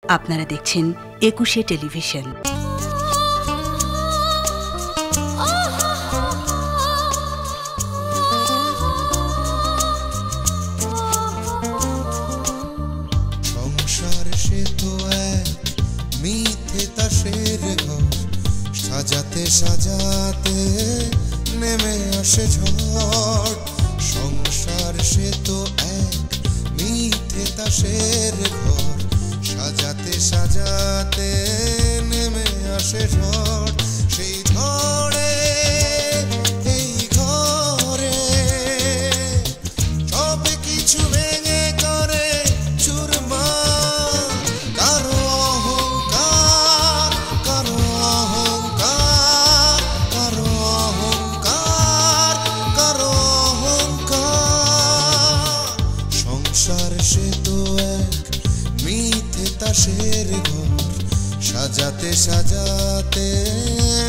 আপনারা দেখছেন ২১শে টেলিভিশন। সংসার সে তো এক মিথ্যে তাসের ঘর, সাজাতে সাজাতে নেমে আসে ঝড়। সংসার সে তো এক মিথ্যে তাসের ঘর, সাজাতে সাজাতে নেমে আসে ঝড়। সেই ঝড়ে এই ঘরে সব কিছু ভেঙে করে চুরমার। কারো অহংকার, কারো অহংকার, কারো অহংকার, কারো অহংকার। সংসার সে তো এক মিথ্যে তাসের ঘর, সাজাতে সাজাতে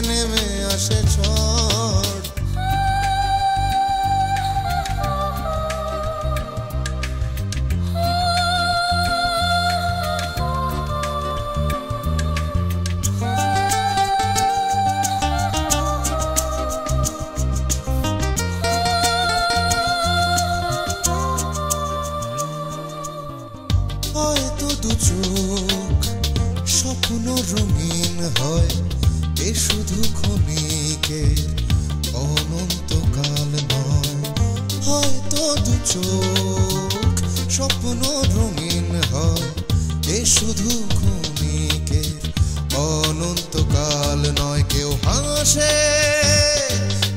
নেমে আসে ঝড়। হয়তো দু চোখ স্বপ্ন রঙিন হয়, এ শুধু ক্ষণিকের অনন্তকাল নয়। হয়তো দু চোখ স্বপ্ন রঙিন হয়, এ শুধু ক্ষণিকের অনন্তকাল নয়। কেউ হাসে,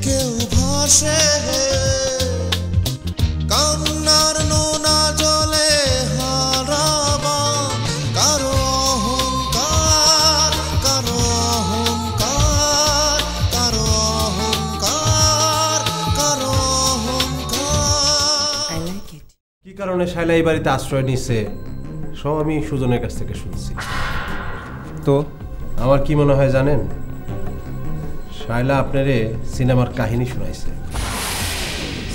কেউ ভাসে, কান্নার নোনা জলে হারাবা। কারো অহংকার, কারো অহংকার, কারো অহংকার, কারো অহংকার। কি কারণে শাইলা এই বাড়িতে আশ্রয় নিচ্ছে সব আমি সুজনের কাছ থেকে শুনছি। তো আমার কি মনে হয় জানেন, শাইলা আপনারে সিনেমার কাহিনী শোনাইছে।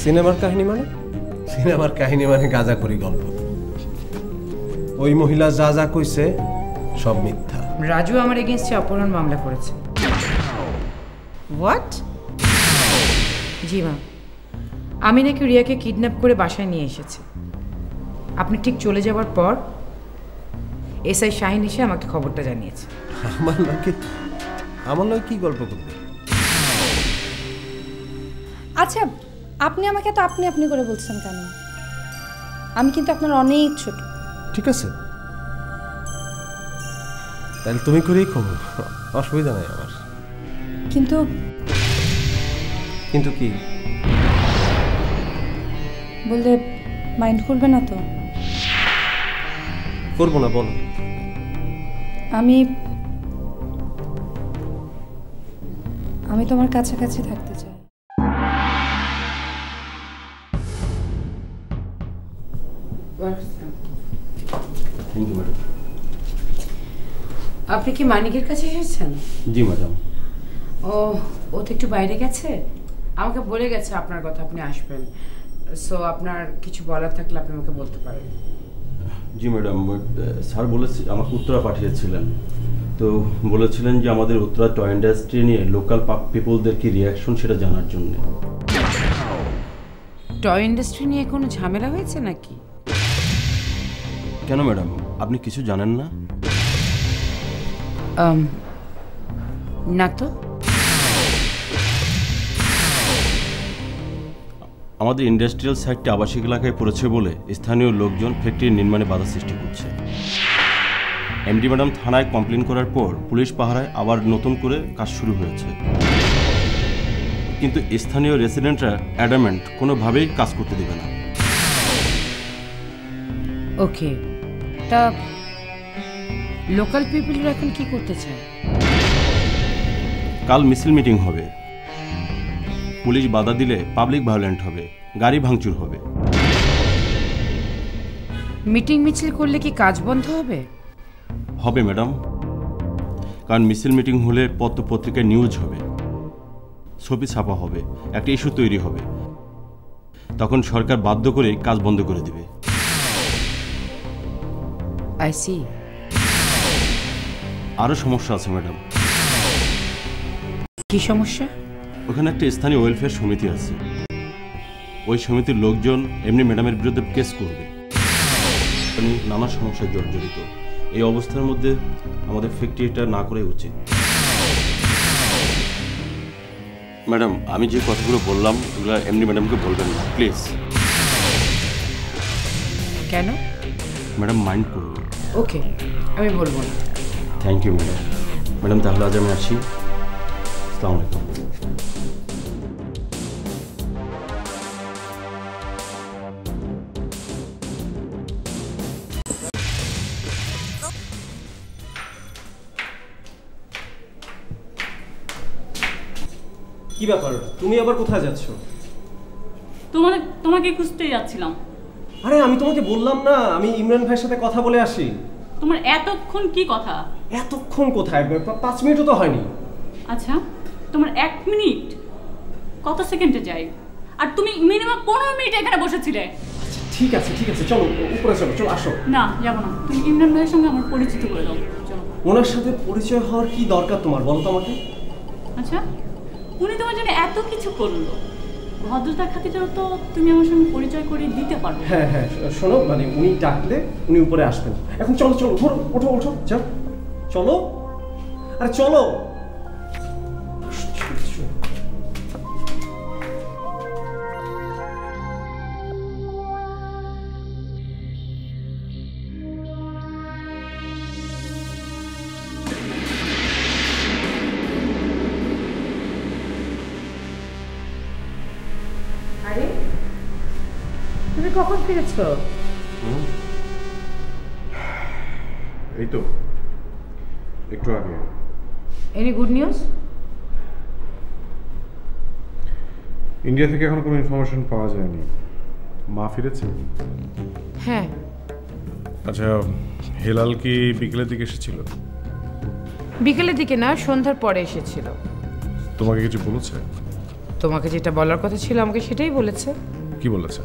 সিনেমার কাহিনী মানে? সিনেমার কাহিনী মানে গাঁজাখড়ি গল্প। ওই মহিলা যা যা কইছে সব মিথ্যা। রাজু আমার এগেইনস্টে অপহরণ মামলা করেছে। হোয়াট? জি মা, আমি নাকি রিয়াকে কিডন্যাপ করে বাসায় নিয়ে এসেছি। আপনি ঠিক চলে যাওয়ার পর এসআই শাহিন এসে আমাকে খবরটা জানিয়েছে। আমার নয় কি গল্প করবে? আচ্ছা, আপনি আমাকে তো আপনি আপনি করে বলছেন কেন? আমি কিন্তু আপনার অনেক ছোট। ঠিক আছে, তাহলে তুমি করেই খবর, অসুবিধা নাই আমার। কিন্তু কিন্তু কি বললে মাইন্ড করবে না তো? করবো না, বল। আমি তোমার কাছাকাছি থাকতে চাই। আপনি কি মানিকের কাছে এসেছেন? জি ম্যাডাম। ও তো একটু বাইরে গেছে, আমাকে বলে গেছে আপনার কথা, আপনি আসবেন। সো আপনার কিছু বলার থাকলে আপনি আমাকে বলতে পারেন। জি ম্যাডাম, স্যার বলেছে আমাকে উত্তরা পাঠিয়েছিলেন, তো বলেছিলেন যে আমাদের উত্তরা টয় ইন্ডাস্ট্রি নিয়ে লোকাল পিপলদের কি রিয়াকশন সেটা জানার জন্য। টয় ইন্ডাস্ট্রি নিয়ে কোনো ঝামেলা হয়েছে নাকি? কেন ম্যাডাম, আপনি কিছু জানেন না? না তো। আমাদের ইন্ডাস্ট্রিয়াল সাইটটি আবাসিক এলাকায় পড়েছে বলে স্থানীয় লোকজন ফ্যাক্টরি নির্মাণে বাধা সৃষ্টি করছে। এমডি ম্যাডাম থানায় কমপ্লেন করার পর পুলিশ পাহারায় আবার নতুন করে কাজ শুরু হয়েছে, কিন্তু স্থানীয় রেসিডেন্টরা অ্যাডামেন্ট কোনোভাবেই কাজ করতে দেবে না। ওকে, তা লোকাল পিপলরা এখন কি করতে চায়? কাল মিছিল মিটিং হবে, পুলিশ বাধা দিলে পাবলিক ভায়োলেন্ট হবে, গাড়ি ভাঙচুর হবে। মিটিং মিছিল করলে কি কাজ বন্ধ হবে? হবে ম্যাডাম, কারণ মিছিল মিটিং হলে পত্র পত্রিকায় নিউজ হবে, ছবি ছাপা হবে, একটা ইস্যু তৈরি হবে, তখন সরকার বাধ্য করে কাজ বন্ধ করে দিবে। I see. আরও সমস্যা আছে ম্যাডাম। কি সমস্যা? ওখানে একটা স্থানীয় ওয়েলফেয়ার সমিতি আছে, ওই সমিতির লোকজন এমনি ম্যাডামের বিরুদ্ধে কেস করবে। নানা সমস্যায় জর্জরিত। এই অবস্থার মধ্যে আমাদের ফ্যাক্টরিটা না করাই উচিত। ম্যাডাম, আমি যে কথাগুলো বললাম ওগুলো এমনি ম্যাডামকে বলবেন না প্লিজ। কেন? ম্যাডাম মাইন্ড করুন। ওকে, আমি বলবো না। Thank you madam. ম্যাডাম তাহলে আজ আমি আসি। আসসালামু আলাইকুম। কি ব্যাপার, তুমি আবার কোথায় যাচ্ছ? তোমাকে খুঁজতেই যাচ্ছিলাম। আরে আমি তোমাকে বললাম না আমি ইমরান ভাইয়ের সাথে কথা বলে আসি। তোমার এতক্ষণ কি কথা? এতক্ষণ কোথায়? 5 মিনিটও তো হয়নি। আচ্ছা, তোমার 1 মিনিট কত সেকেন্ডে যাই? আর তুমি মিনিমাম 15 মিনিট এখানে বসেছিলে। আচ্ছা ঠিক আছে চলো উপরে চলো আসো। না, যাবো না। তুমি ইমরান ভাইয়ের সঙ্গে আমার পরিচিত করে দাও। চলো। ওনার সাথে পরিচয় হওয়ার কি দরকার তোমার, বলো তো আমাকে। আচ্ছা, উনি তোমার জন্য এত কিছু করলো, ভদ্রতার খাতিরে তো তুমি আমার সঙ্গে পরিচয় করে দিতে পারবে। হ্যাঁ শোনো, মানে উনি ডাকলে উনি উপরে আসবেন। এখন চলো ওঠো যাও, চলো। আরে চলো। আরে তুমি কখন ফিরেছো? এই তো একটু আগে। Any good news? ইন্ডিয়া থেকে এখনো কোনো ইনফরমেশন পাওয়া যায়নি। মা ফিরেছে? হ্যাঁ। আচ্ছা, হেলাল কি বিকেলের দিকে এসেছিল? বিকেলের দিকে না, সন্ধ্যার পরে এসেছিল। তোমাকে কিছু বলেছে? তোমাকে যেটা বলার কথা ছিল আমাকে সেটাই বলেছে। কি বলেছে?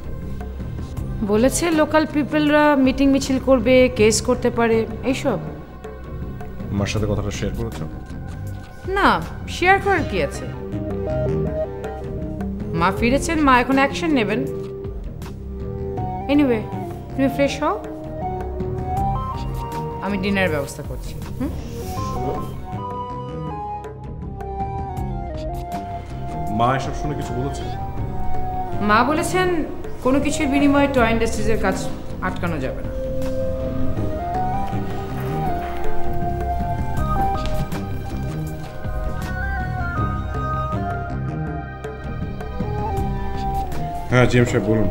বলেছে লোকাল পিপলরা মিটিং মিছিল করবে, কেস করতে পারে, এইসব। মার সাথে কথাটা শেয়ার করেছো? না, শেয়ার করার কি আছে? মা ফিরেছেন, মা এখন অ্যাকশন নেবেন। এনিওয়ে, তুমি ফ্রেশ হও, আমি ডিনারের ব্যবস্থা করছি। মা এসব শুনে কিছু বলেছে? মা বলেছেন কোনো কিছুর বিনিময়ে টয় ইন্ডাস্ট্রিজের কাজ আটকানো যাবে না। হ্যাঁ জিএম সাহেব বলুন।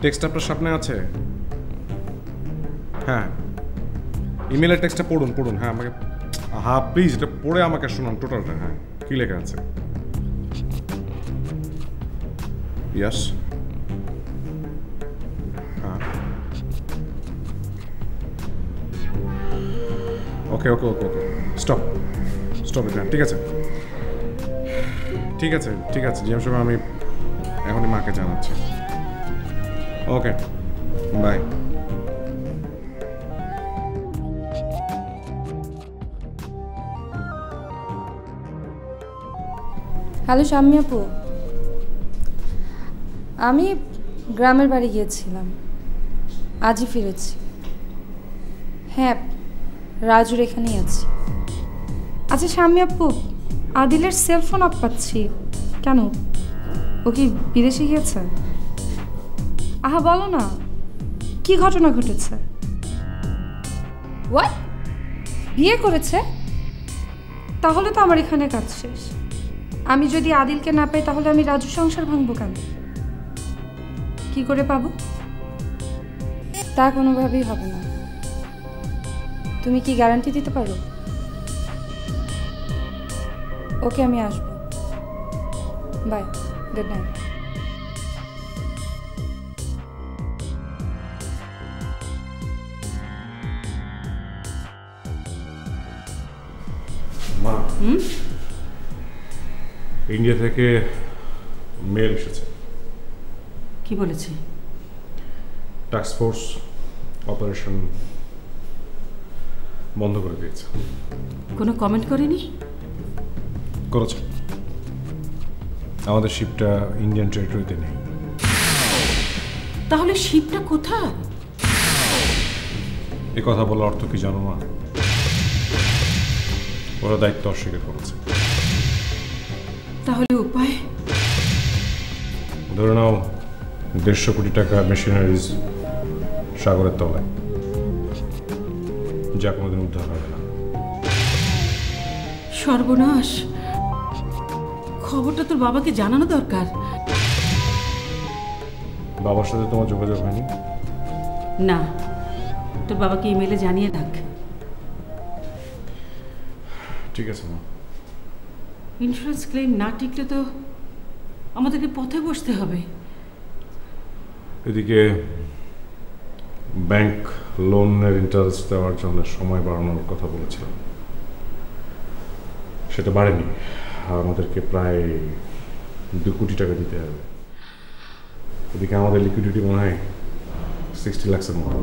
টেক্সট আপনার সামনে আছে? হ্যাঁ, ইমেলের টেক্সটটা পড়ুন। হ্যাঁ আমাকে, হ্যাঁ প্লিজ এটা পড়ে আমাকে শোনান টোটালটা। হ্যাঁ, কি লেখা আছে? ইয়াস। হ্যাঁ, ওকে স্টপ এটা। ঠিক আছে জিএম সাহেব, আমি এখনই মাকে জানাচ্ছি। ওকে, বাই। হ্যালো শাম্মী আপু, আমি গ্রামের বাড়ি গিয়েছিলাম, আজই ফিরেছি। হ্যাঁ, রাজুর এখানেই আছি। আচ্ছা শাম্মী আপু, আদিলের সেলফোন অফ পাচ্ছি কেন? ও কি বিদেশে গিয়েছে? আহা বলো না, কি ঘটনা ঘটেছে? হোয়াট? বিয়ে করেছে? তাহলে তো আমার এখানে কাজ শেষ। আমি যদি আদিলকে না পাই তাহলে আমি রাজু সংসার ভাঙবো কেন? কি করে পাবো? তা কোনোভাবেই হবে না। তুমি কি গ্যারান্টি দিতে পারো? ওকে, আমি আসবো। Bye, good night. মা, ইন্ডিয়া থেকে মেল এসেছে। কি বলেছে? টাস্ক ফোর্স অপারেশন বন্ধ করে দিয়েছে। কোনো কমেন্ট করেনি? করেছে। আমাদের শিপটা ইন্ডিয়ান টেরিটরিতে নেই। তাহলে শিপটা কোথায়? এই কথা বলার অর্থ কি জানো না? ওরা দায়িত্ব অস্বীকার করেছে। তাহলে উপায়? ধরে নাও 150 কোটি টাকা মেশিনারিজ সাগরের তলায়, যা কোনোদিন উদ্ধার হবে না। সর্বনাশ, খবরটা তোর বাবাকে জানানো দরকার। বাবার সাথে তোমার যোগাযোগ হয়নি? না, তোর বাবাকে ইমেলে জানিয়ে রাখ। ঠিক আছে মা। ইন্স্যুরেন্স ক্লেম না টিকলে তো আমাদেরকে পথে বসতে হবে। এদিকে ব্যাংক লোনের ইন্টারেস্ট দেওয়ার জন্য সময় বাড়ানোর কথা বলেছিলাম, সেটা বাড়েনি। আমাদেরকে প্রায় 2 কোটি টাকা দিতে হবে। এদিকে আমাদের লিকুইডিটি মনে হয় 60 লাখের মতো।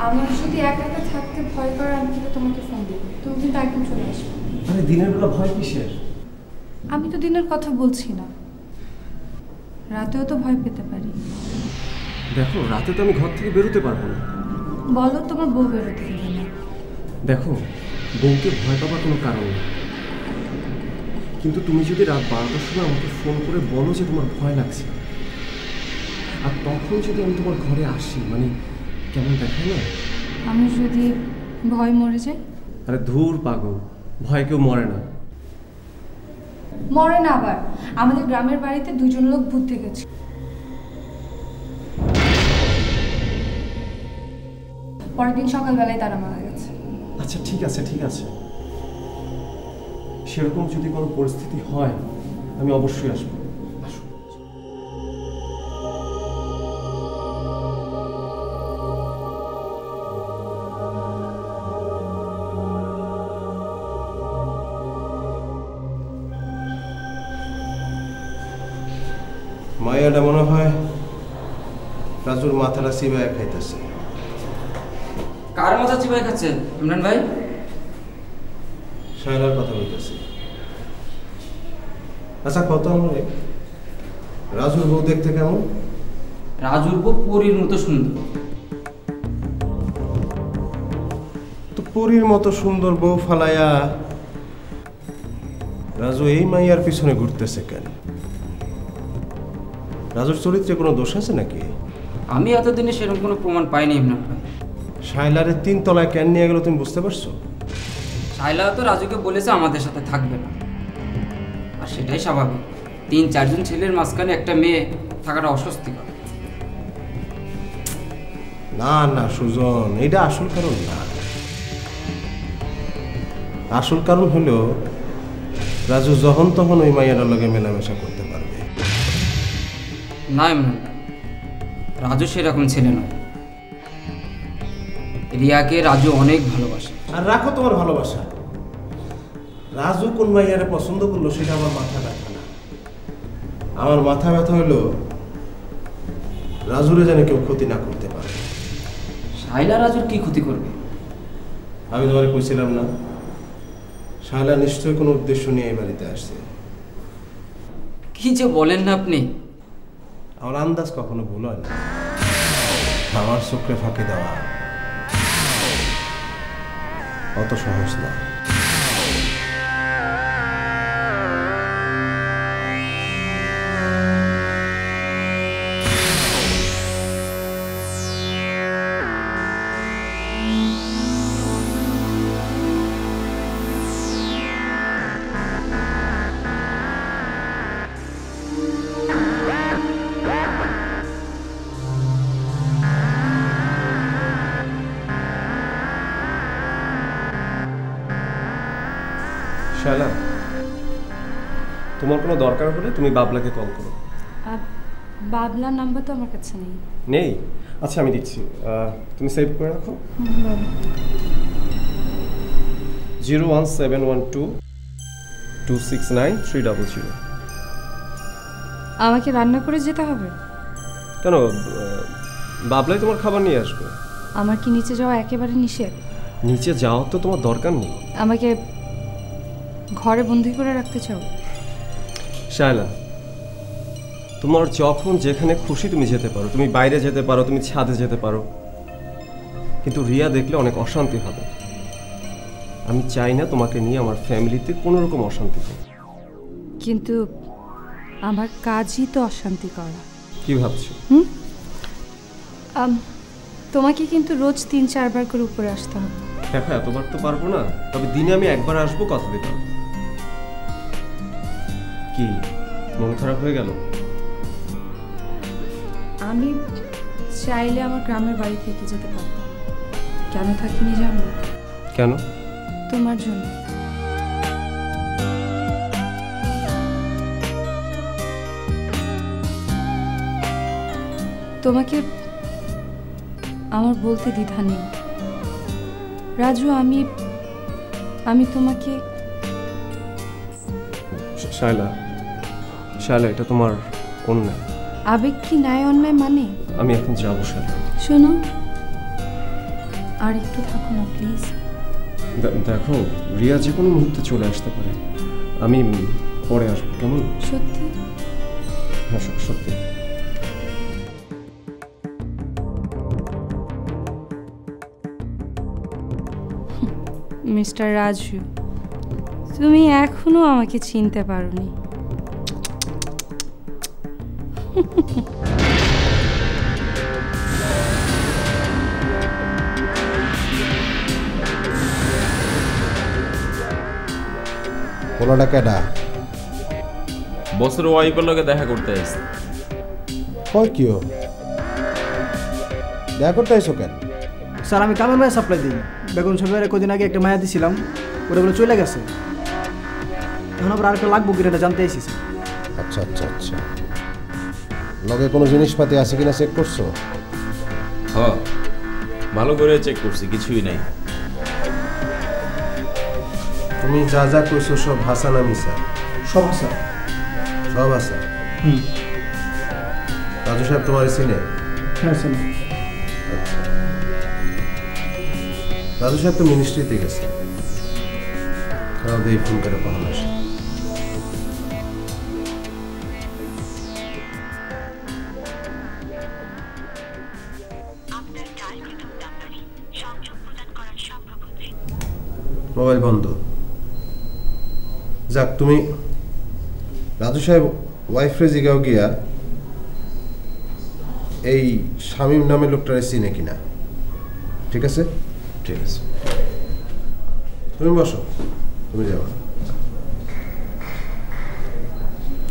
আমার যদি একা একা থাকতে ভয় করে আমি কিন্তু তোমাকে ফোন দেবো, তুমি কিন্তু একদম চলে আসবে। আরে দিনের বেলা ভয় কিসের? আমি তো দিনের কথা বলছি না, রাতেও তো ভয় পেতে পারি। দেখো, রাতে তো আমি ঘর থেকে বেরোতে পারবো না। বলো তোমার বউ বেরোতে দেবে না। দেখো, বউকে ভয় পাবার কোনো কারণ নেই, কিন্তু তুমি যদি রাত 12টার সময় আমাকে ফোন করে বলো যে তোমার ভয় লাগছে, আর তখন যদি আমি তোমার ঘরে আসি, মানে কেমন দেখায় না? আমি যদি ভয় মরে যাই? আরে ধুর পাগল, ভয় কেউ মরে না। মরে না আবার। আমাদের গ্রামের বাড়িতে 2 জন লোক ভূত দেখেছে, পরের দিন সকালবেলায় তারা মারা গেছে। আচ্ছা ঠিক আছে ঠিক আছে, সেরকম যদি কোনো পরিস্থিতি হয় আমি অবশ্যই আসবো। আসো। মায়াটা মনে হয় রাজুর মাথাটা চিবায় খাইতেছে। কার মাথা চিবাই খাচ্ছে ইমরান ভাই? শায়লার কথা বলতেছি। আচ্ছা কত আমরে রাজুর বউ দেখতে কেমন? রাজুর বউ পরীর মতো সুন্দর। তো পরীর মতো সুন্দর বউ ফালাইয়া রাজু এই মাইয়ার পিছনে ঘুরতেছে কেন? রাজুর চরিত্রে কোনো দোষ আছে নাকি? আমি এতদিনে সেরকম কোনো প্রমাণ পাইনি ইমরান ভাই। শায়লারে 3 তলায় কেন নিয়ে গেল তুমি বুঝতে পারছো? শাইলা তো রাজুকে বলেছে আমাদের সাথে থাকবে না, আর সেটাই স্বাভাবিক। 3-4 জন ছেলের মাঝখানে একটা মেয়ে থাকাটা অস্বস্তিকর। না না সুজন, এটা আসল কারণ না। আসল কারণ হলো রাজু যখন তখন ওই মাইয়াটার লগে মেলামেশা করতে পারবে। না ইমরান, রাজু সেরকম ছেলে নয়। রিয়াকে রাজু অনেক ভালোবাসে। আর রাখো তোমার ভালোবাসা, রাজু কোন মাইয়ারে পছন্দ করলো সেটা আমার মাথা ব্যথা না। আমার মাথা ব্যথা হলো রাজুরে যেন কেউ ক্ষতি না করতে পারে। শাইলা রাজুর কি ক্ষতি করবে? আমি তোমারে কইছিলাম না, শায়লা নিশ্চয়ই কোনো উদ্দেশ্য নিয়ে এই বাড়িতে আসছে। কি যে বলেন না আপনি! আমার আন্দাজ কখনো ভুল হয় না। আমার চোখে ফাঁকি দেওয়া অত সহজ না। শায়লা, তোমার কোনো দরকার হলে তুমি বাবলাকে কল করো। বাবলার নাম্বার তো আমার কাছে নেই। নেই? আচ্ছা আমি দিচ্ছি, তুমি সেভ করে রাখো। 01712269300। আমাকে রান্না করে যেতে হবে? কেন, বাবলাই তোমার খাবার নিয়ে আসবে। আমার কি নিচে যাওয়া একেবারে নিষেধ? নিচে যাওয়া তো তোমার দরকার নেই। আমাকে ঘরে বন্দি করে রাখতে চাও? শায়লা, তোমার যখন যেখানে খুশি তুমি যেতে পারো, তুমি বাইরে যেতে পারো, তুমি ছাদে যেতে পারো, কিন্তু রিয়া দেখলে অনেক অশান্তি হবে। আমি চাই না তোমাকে নিয়ে আমার ফ্যামিলিতে কোনো রকম অশান্তি হোক। কিন্তু আমার কাজই তো অশান্তি করা। কি ভাবছো? তোমাকে কিন্তু রোজ 3-4 বার করে উপরে আসতে হবে। দেখো, এতবার তো পারবো না, তবে দিনে আমি একবার আসবো, কথা দিলাম। কি মন খারাপ হয়ে গেল? আমি চাইলে আমার গ্রামের বাড়ি থেকে যেতে পারতাম। কেন থাকিনি জানো? কেন? তোমার জন্য। তোমাকে আমার বলতে দ্বিধা নেই রাজু, আমি তোমাকে। শায়লা, শায়লা, এটা তোমার অন্যায়। আবেগ কি ন্যায় অন্যায় মানে? আমি এখন যাবো শায়লা। শোনো, আর একটু থাকো না প্লিজ। দেখো, রিয়া যে কোনো মুহূর্তে চলে আসতে পারে, আমি পরে আসবো, কেমন? সত্যি? হ্যাঁ, সত্যি। মিস্টার রাজু, তুমি এখনো আমাকে চিনতে পারোনি। পোলাটা কেডা? বসের ওয়াইফের লগে দেখা করতে আসছে। কয় কিও দেখা করতে আইসো কেন? স্যার, আমি কামের মায়া সাপ্লাই দিই। বেগুন সরকারের কদিন আগে একটা মায়া দিছিলাম, ওটা বলে চলে গেছে। এখন আবার আরেকটা লাগবো কিনা এটা জানতে আইসি। আচ্ছা আচ্ছা আচ্ছা, লগে কোনো জিনিসপাতি আছে কিনা চেক করছো? হ্যাঁ, ভালো করে চেক করছি, কিছুই নাই। তুমি যা যা কইছো সব হাসা না মিশা? সব হাসা। সব হাসা? রাজু সাহেব তোমার চিনে? হ্যাঁ চিনি। আচ্ছা, রাজু সাহেব তো মিনিস্ট্রিতে গেছে, খারাপ দিয়ে ফোন করে কখন আসে। মোবাইল বন্ধ। যাক, তুমি রাজু সাহেব ওয়াইফরে জিগাও গিয়া এই শামীম নামে লোকটারে চিনে কিনা। ঠিক আছে? ঠিক আছে, তুমি বসো, তুমি যাবা।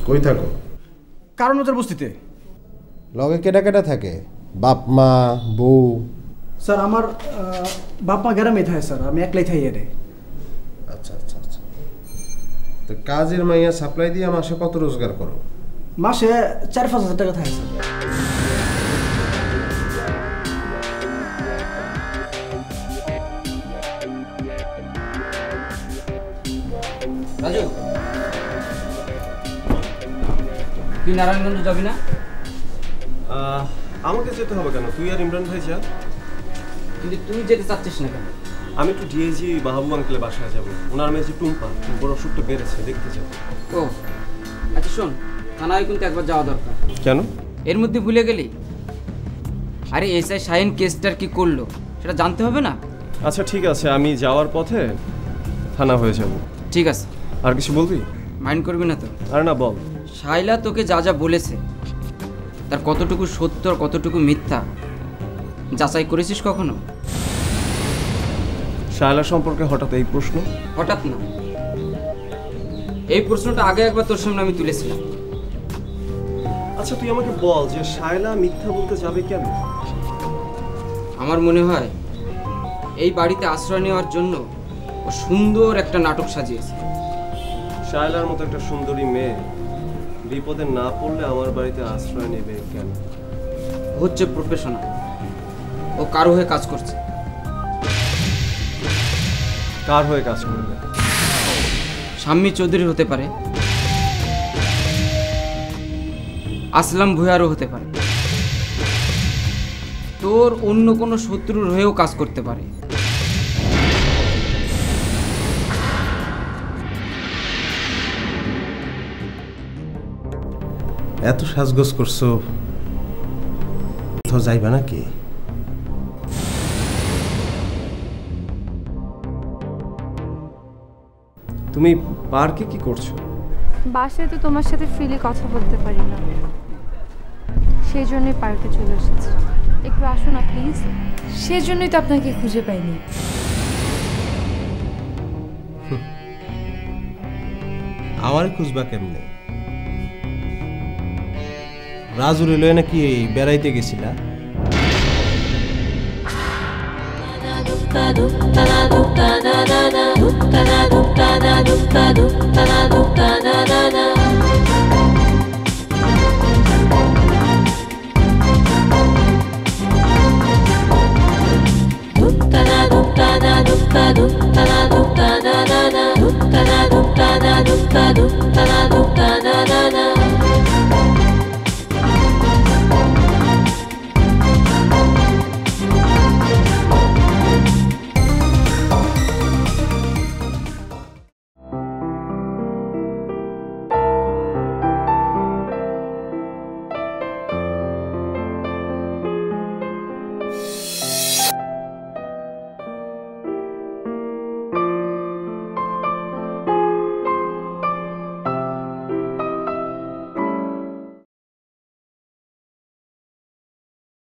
কই থাকো? কারণ ওদের বস্তিতে। লগে কেটা কেটা থাকে? বাপ মা, বউ? স্যার, আমার বাপ মা গ্রামে থাকে স্যার, আমি একলাই থাই এরে। আচ্ছা আচ্ছা আচ্ছা, তো কাজের মাইয়া সাপ্লাই দিয়ে মাসে কত রোজগার করো? মাসে 4-5 হাজার টাকা থাকে স্যার। রাজু, তুই নারায়ণগঞ্জ যাবি না? আমাকে যেতে হবে কেন? তুই আর ইমরান ভাই যা। কিন্তু তুই যেতে চাচ্ছিস না কেন? আমি একটু ডিএজি মাহবুব আঙ্কেলের বাসায় যাবো। ওনার মেয়ে যে টুম্পা, বড় অসুখটা বেড়েছে, দেখতে যাবো। ও আচ্ছা, শোন, থানায় কিন্তু একবার যাওয়া দরকার। কেন? এর মধ্যে ভুলে গেলি? আরে এসআই শাহিন কেসটার কি করলো সেটা জানতে হবে না? আচ্ছা ঠিক আছে, আমি যাওয়ার পথে থানা হয়ে যাব। ঠিক আছে। আর কিছু বলবি? মাইন্ড করবি না তো? আর না, বল। শাইলা তোকে যা যা বলেছে তার কতটুকু সত্য আর কতটুকু মিথ্যা যাচাই করেছিস কখনো? শায়লা সম্পর্কে হঠাৎ এই প্রশ্ন? হঠাৎ না, এই প্রশ্নটা আগে একবার তোর সামনে আমি তুলেছিলাম। আচ্ছা তুই আমাকে বল যে শায়লা মিথ্যা বলতে যাবে কেন? আমার মনে হয় এই বাড়িতে আশ্রয় নেওয়ার জন্য ও সুন্দর একটা নাটক সাজিয়েছে। শায়লার মতো একটা সুন্দরী মেয়ে বিপদে না পড়লে আমার বাড়িতে আশ্রয় নেবে কেন? হচ্ছে প্রফেশনাল, ও কারো হয়ে কাজ করছে। কার হয়ে কাজ করবে? শাম্মী চৌধুরী হতে পারে, আসলাম ভুঁইয়ারও হতে পারে, তোর অন্য কোনো শত্রুর হয়েও কাজ করতে পারে। এত সাজগোজ করছো, কোথাও যাইবা নাকি? তুমি পার্কে কি করছো? বাসায় তো তোমার সাথে ফ্রিলি কথা বলতে পারি না, সেই জন্যই পার্কে চলে এসেছি। একটু আসো না প্লিজ। সেজন্যই তো আপনাকে খুঁজে পাইনি। আমারে খুঁজবা কেমনে? রাজুর এলো নাকি বেড়াইতে গেছিলা? Dukka